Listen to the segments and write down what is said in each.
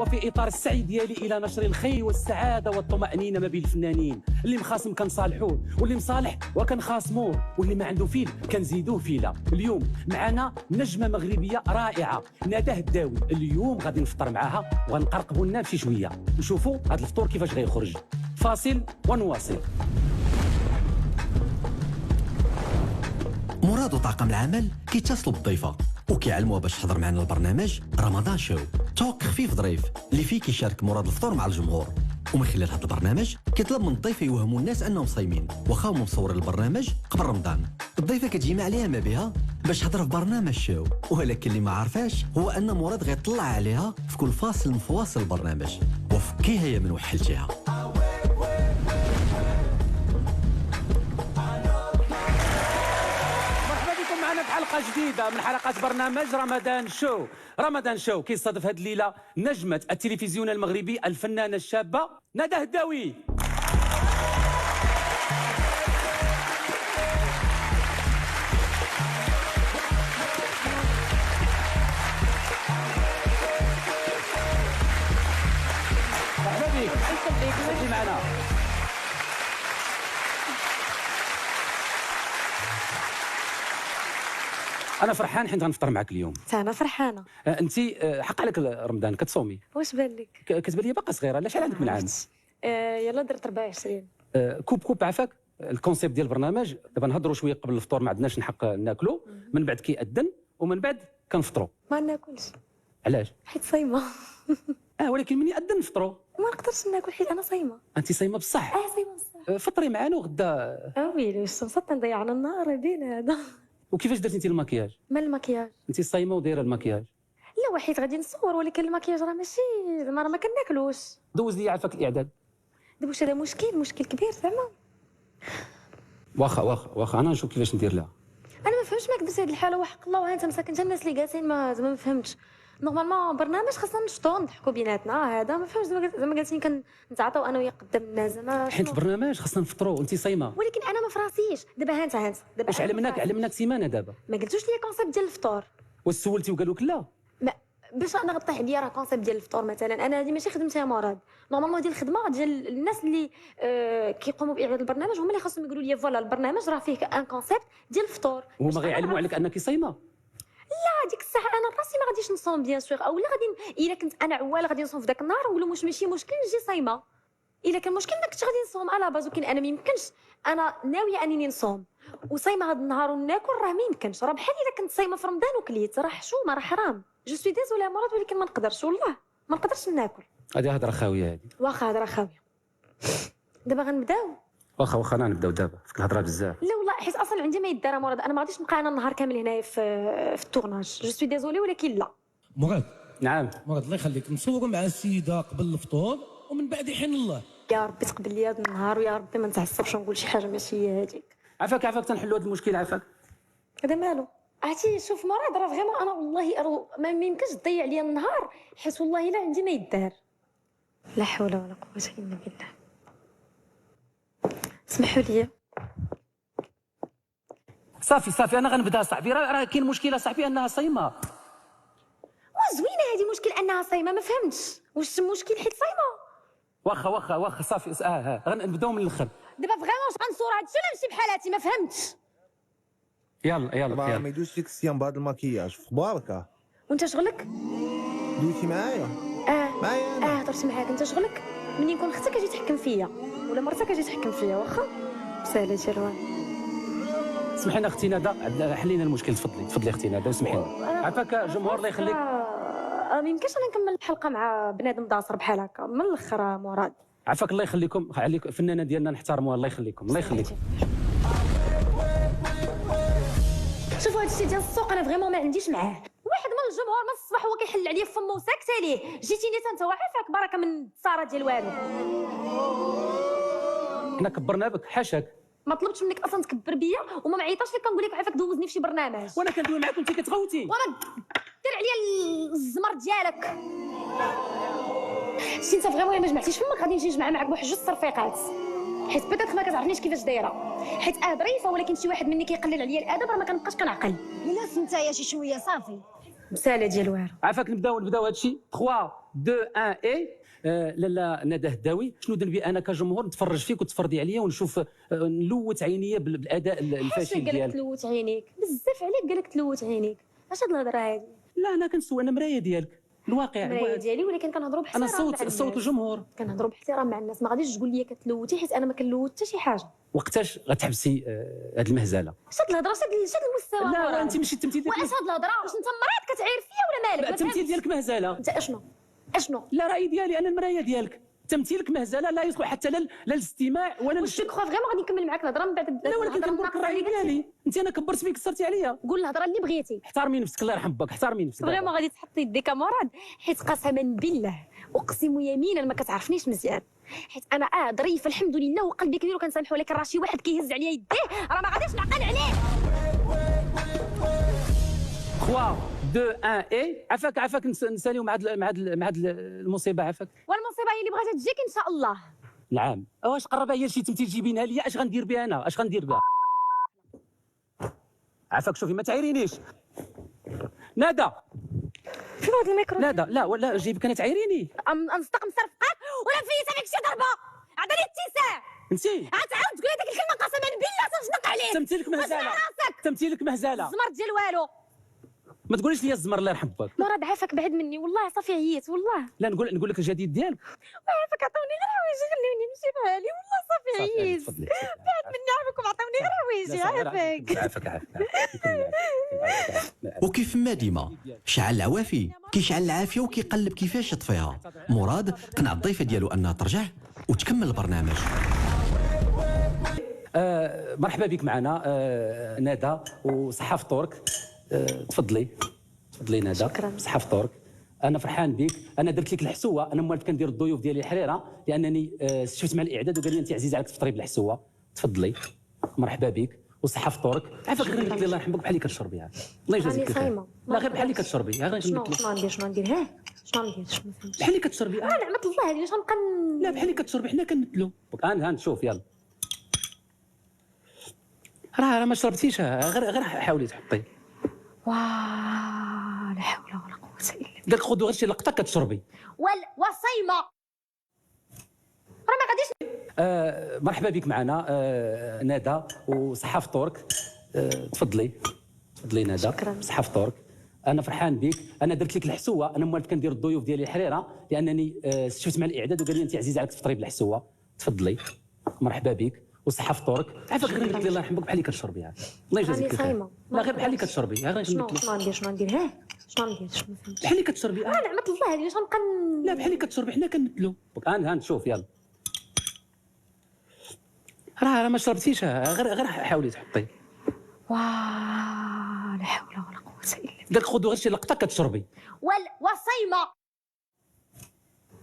وفي اطار السعي ديالي الى نشر الخير والسعاده والطمانينه ما بين الفنانين، اللي مخاصم كنصالحوه واللي مصالح وكنخاصموه واللي ما عنده فيل كنزيدوه فيله. اليوم معنا نجمه مغربيه رائعه ندى هداوي، اليوم غادي نفطر معاها وغنقرقبوا لنا بشي شويه نشوفوا هذا الفطور كيفاش غيخرج. فاصل ونواصل. مراد وطاقم العمل كيتصلوا بالضيفه وكيعلموها باش تحضر معنا البرنامج رمضان شو، توك خفيف ظريف اللي فيه كيشارك مراد الفطور مع الجمهور. ومن خلال هذا البرنامج كيطلب من الضيف يوهموا الناس انهم صايمين واخا هما مصورين البرنامج قبل رمضان. الضيفه كتجمع عليها ما بها باش تحضر في برنامج شو، ولكن اللي ما عارفاش هو ان مراد غيطلع عليها في كل فاصل من فواصل البرنامج وفكيها يا من وحلتيها. حلقة جديدة من حلقات برنامج رمضان شو. رمضان شو كيستضيف هذه الليلة نجمة التلفزيون المغربي الفنانة الشابة ندى هداوي. مرحبا بك. تجي معنا. انا فرحان حيت غنفطر معك اليوم. انا فرحانه. انت حق عليك رمضان كتصومي؟ واش بان لك؟ كتبان لي باقا صغيره. لا شحال عندك من عام؟ يلا درت 24. كوب عافاك. الكونسيبت ديال البرنامج دابا نهضروا شويه قبل الفطور، ما عندناش الحق ناكلوا، من بعد كيأذن ومن بعد كنفطروا. ما ناكلش. علاش؟ حيت صايمه. ولكن من يأذن نفطروا. ما نقدرش ناكل حيت انا صايمه. انت صايمه بصح؟ صايمه بصح. فطري معنا وغدا. ويلي واش الشمس تنضيعنا النهار بين هذا. وكيفاش درتي انت المكياج؟ ما المكياج؟ انت صايمه ودايره المكياج؟ لا وحيت غادي نصور، ولكن المكياج راه ماشي زعما راه ما كناكلوش. دوز لي عافاك الاعداد. دابا واش هذا مشكل كبير زعما. واخا انا نشوف كيفاش ندير لها. انا ما فهمتش ماك بس هاد الحاله وحق الله، وانت مساكن حتى الناس اللي جالسين ما زعما ما فهمتش. نورمالمون برنامج خاصنا نشطو نضحكوا بيناتنا، هذا ما فهمتش زعما جالسين كنتعاطاو انا ويا قدام الناس زعما. حيت البرنامج خاصنا نفطروا وانت صايمه. ولكن انا ما فراسيش دابا. ها انت دابا واش علمناك سيمانه دابا؟ ما قلتوش لي كونسيبت ديال الفطور. واش سولتي وقالوا لك لا؟ باش انا غطيح عليا راه كونسيبت ديال الفطور مثلا. انا هذه ماشي خدمتي يا مراد. نورمالمون هذه الخدمه ديال الناس اللي كيقوموا باعداد البرنامج، هما اللي خاصهم يقولوا لي فوالا البرنامج راه فيه ان كونسيبت ديال الفطور. هما غيعلموا عليك انك صايمه؟ لا ديك الساعه انا راسي ما غاديش نصوم بيان سور، اولا غادي الا كنت انا عواله غادي نصوم في ذاك النهار ونقول لهم واش ماشي مشكل نجي صايمه. الا كان مشكل ما كنتش غادي نصوم على باز، ولكن انا ما يمكنش انا ناويه انني نصوم وصايمه هذا النهار وناكل، راه ما يمكنش. راه بحال الا كنت صايمه في رمضان وكليت، راه حشومه راه حرام. جو سوي ديزولي مراد، ولكن ما نقدرش والله ما نقدرش ناكل. هذه هضره خاويه هذه. واخا هضره خاويه. دابا غنبداو. واخا انا نبداو دابا فيك الهضره بزاف. لا والله حيت اصلا عندي ما يدار مراد، انا ما غاديش نبقى انا النهار كامل هنايا في التورناج. جو سوي ديزولي ولكن لا. مراد. نعم مراد الله يخليك، نصوروا مع السيده قبل الفطور ومن بعد يحن الله. يا ربي تقبل لي هذا النهار، ويا ربي ما نتعصبش ونقول شي حاجه ماشي هي هذيك. عافاك تنحلوا هذا المشكل. عافاك هذا مالو. عرفتي شوف مراد، راه فريمون انا والله ما يمكنش تضيع عليا النهار، حيت والله الا عندي ما يدار. لا حول ولا قوه الا بالله. اسمحوا لي. صافي انا غنبدا صاحبي. راه كاين مشكله صاحبي انها صايمه. وزوينه هذه مشكل انها صايمه، ما فهمتش واش المشكل حيت صايمه. واخا صافي. غنبداو من الاخر. دابا فريمون غنصور هادشي ولا نمشي بحالاتي؟ ما فهمتش. يلا ما يدوش لك الصيام بهذا المكياج في خبارك. وانت شغلك؟ دويتي معايا؟ معايا انا. هضرت معاك. انت شغلك مني نكون اختك اجي تحكم فيا ولا مرتك اجي تحكم فيا. واخا سهله جروان. سمحي لنا اختي ندى، حلينا المشكل. تفضلي اختي ندى وسمحي لنا. عافاك جمهور الله يخليك. ما يمكنش انا نكمل الحلقه مع بنادم داصر بحال هكا من الاخر. مراد عافاك الله يخليكم. عليك الفنانه ديالنا نحترموها. الله يخليكم. شوفوا هادشي ديال السوق انا فريمون ما عنديش معاه. واحد من الجمهور من الصباح هو كيحل عليا فمه وساكته ليه. جيتيني انت وعافاك بركه من الصاره ديال والو. حنا كبرنا بك حاشاك. ما طلبتش منك اصلا تكبر بيا وما معيطاش لك كنقول لك عافاك دوزني في شي برنامج. وانا كندوي معاك وانت كتغوتي. وما دير عليا الزمر ديالك. شتي انت فريمون ما جمعتيش فمك غادي نجي نجمع معاك بواحد جوج صرفيقات، حيت بيتيت ما كتعرفنيش كيفاش دايره. حيت ظريفه ولكن شي واحد مني كيقلل عليا الادب راه ما كنبقاش كنعقل. بلاش نتايا شي شويه صافي. مساله ديال والو. عافاك نبداو هادشي. 3 1 اي لاله ندى هداوي، شنو ذنبي انا كجمهور نتفرج فيك وتفرضي عليا ونشوف نلوت عينيا بالاداء الفاشل قال لك ديالك. تلوت عينيك بزاف عليك، قال لك تلوت عينيك. اش هاد الهضره هادي؟ لا انا كنسول، انا مرايه ديالك الواقع. المرايه ديالي، ولكن كنهضروا باحترام. انا صوت الجمهور، كنهضروا باحترام مع الناس. ما غاديش تقول لي كتلوتي، حيت انا ما كنلوت حتى شي حاجه. وقتاش غتحبسي هاد المهزله؟ اش هاد الهضره؟ اش هاد المستوى؟ لا انت ماشي التمثيل ديالك. واش هاد الهضره؟ واش انت مريض كتعاير فيا ولا مالك؟ التمثيل ديالك مهزله. انت اشنو؟ لا راي ديالي انا المرايه ديالك، تمثيلك مهزله لا يصلح حتى لا للاستماع ولا واش جو كخوا فريمون غادي نكمل معاك الهضره من بعد؟ لا ولكن كنقول لك الراي ديالي. انت انا كبرت فيك كسرتي عليا. قول الهضره اللي بغيتي. احترمي نفسك الله يرحم باك، احترمي نفسك. فريمون غادي تحطي يديك مراد، حيت قسما بالله اقسم يمينا ما كتعرفنيش مزيان، حيت انا ظريفه الحمد لله وقلبي كبير وكنسامحو، ولكن راه شي واحد كيهز عليا يديه راه ما غاديش نعقل عليه. 3 2 1 اي عفاك نساليو مع هاد المصيبه. عفاك والمصيبه هي اللي بغات تجيك ان شاء الله. نعم. واش قربها هي شي تمثيل جيبينها ليا؟ اش غندير بها انا؟ اش غندير بها؟ عفاك شوفي ما تعيرينيش ندى. شنو هاد الميكرو؟ ندى لا ولا جيبك انا تعيريني. انصدق مصرفقك ولا نفيت عليك شي ضربه. عطيني اتساع. انت عتعاود تقول هذيك الكلمه قسما بالله تنشنق عليك. تمثيلك مهزله، تمثيلك مهزله. الزمر ديال والو. ما تقوليش لي الزمر الله يرحم باك. مراد عافاك بعد مني والله صافي عييت والله. لا نقول لك الجديد ديالك. عافاك عطوني غير حوايجي خليوني نمشي بحالي والله صافي عييت. تفضلي بعد مني عافاكم عطوني غير حوايجي. عافاك. وكيف ما ديما شعل العوافي كيشعل العافيه وكيقلب كيفاش يطفيها. مراد قنع الضيفه ديالو انها ترجع وتكمل البرنامج. مرحبا بك معنا ندى وصحة فطورك. تفضلي ندى. شكرا. صحة فطورك. انا فرحان بك. انا درت لك الحسوه، انا موالف كندير الضيوف ديالي الحريره لانني شفت مع الاعداد وقال لي انت عزيز عليك تفطري بالحسوه. تفضلي مرحبا بك وصحة فطورك. عافاك غير نبدل الله يرحمك بحال اللي كتشربي. الله يجازيك بخير. لا غير بحال اللي كتشربي. غير شنو ندير شنو ندير شنو فهمتش. بحال اللي كتشربي. نعمه الله هذه واش غنبقى لا بحال اللي كتشربي حنا كنمثلوا. هان شوف يلا. راه ما شربتيش. غير حاولي تحطي. واه لا حول ولا قوه الا بالله. قالك خذوا غير شي لقطه كتشربي. وصيمه راه ما غاديش. مرحبا بك معنا ندى وصحة فطورك. تفضلي ندى. شكرا. صحة فطورك. انا فرحان بك. انا درت لك الحسوه، انا موالف كندير الضيوف ديالي الحريره لانني شفت مع الاعداد وقال لي انت عزيز عليك تفطري بالحسوه. تفضلي مرحبا بك وصحة فطورك. عافاك غير نبدل الله يرحمك بحال اللي كتشربي. الله يجازيك بخير. لا غير بحال اللي كتشربي. غير شنو ندير شنو فهمتش. بحال اللي كتشربي. نعمه الله هذه واش غنبقى لا بحال اللي كتشربي حنا كنمثلوا. هان شوف يلا. راه ما شربتيش. غير حاولي تحطي. واه لا حول ولا قوه الا بالله. قالك خذوا غير شي لقطه كتشربي. وصيمه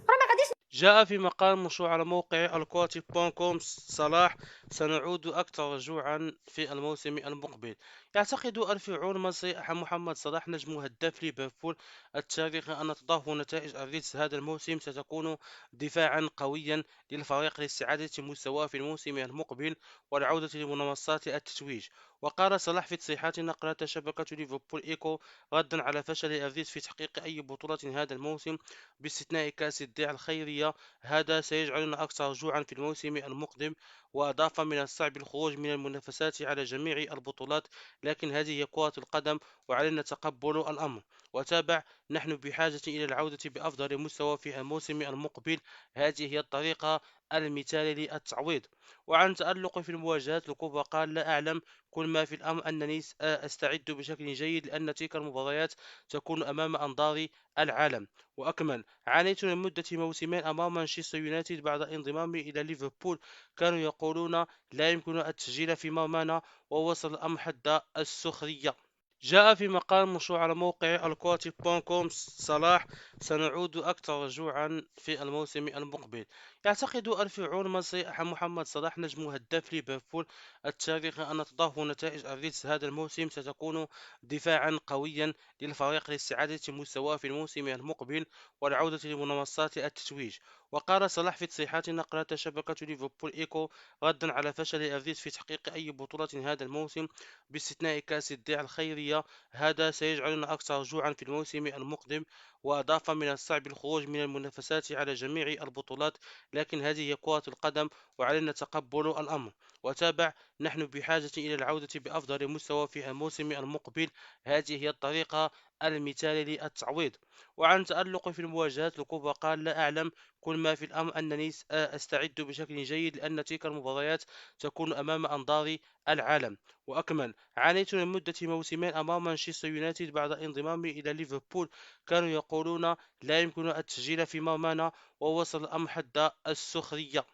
راه ما غاديش. جاء في مقال منشور على موقع الكواتي.com صلاح سنعود أكثر رجوعا في الموسم المقبل. يعتقد الفرعون المصري محمد صلاح نجم هداف ليفربول التاريخي أن تظاهر نتائج الريدز هذا الموسم ستكون دفاعا قويا للفريق لاستعادة مستواه في الموسم المقبل والعودة لمنصات التتويج. وقال صلاح في تصريحات نقلتها شبكة ليفربول إيكو ردا على فشل الريدز في تحقيق أي بطولة هذا الموسم باستثناء كأس الدرع الخيرية، هذا سيجعلنا أكثر رجوعا في الموسم المقدم. وأضاف من الصعب الخروج من المنافسات على جميع البطولات، لكن هذه هي كرة القدم وعلينا تقبل الأمر. وتابع: نحن بحاجة إلى العودة بأفضل مستوى في الموسم المقبل، هذه هي الطريقة المثالية للتعويض. وعن تألق في المواجهات الكبرى قال: لا أعلم، كل ما في الأمر أنني أستعد بشكل جيد لأن تلك المباريات تكون أمام أنظار العالم. وأكمل: عانيت لمدة موسمين أمام مانشستر يونايتد بعد انضمامي إلى ليفربول، كانوا يقولون لا يمكن التسجيل في مرمانا، ووصل الأمر حد السخرية. جاء في مقال منشور على موقع الكواتي.com صلاح سنعود أكثر رجوعا في الموسم المقبل. يعتقد الفرعون المصري محمد صلاح نجم هداف ليفربول التاريخي أن تظاهر نتائج الريدز هذا الموسم ستكون دفاعا قويا للفريق لاستعادة مستواه في الموسم المقبل والعودة لمنصات التتويج. وقال صلاح في تصريحات نقلتها شبكة ليفربول إيكو ردا على فشل الريدز في تحقيق أي بطولة هذا الموسم باستثناء كأس الدرع الخيرية: هذا سيجعلنا أكثر جوعا في الموسم المقدم. وأضاف: من الصعب الخروج من المنافسات على جميع البطولات، لكن هذه هي كرة القدم وعلينا تقبل الأمر. وتابع: نحن بحاجة إلى العودة بأفضل مستوى في الموسم المقبل، هذه هي الطريقة المثالية للتعويض. وعن تألق في المواجهات الكبرى قال: لا أعلم، كل ما في الأمر أنني أستعد بشكل جيد لأن تلك المباريات تكون أمام أنظار العالم. وأكمل: عانيت لمدة موسمين أمام مانشستر يونايتد بعد انضمامي إلى ليفربول، كانوا يقولون لا يمكن التسجيل في مرمانا، ووصل الأمر حد السخرية.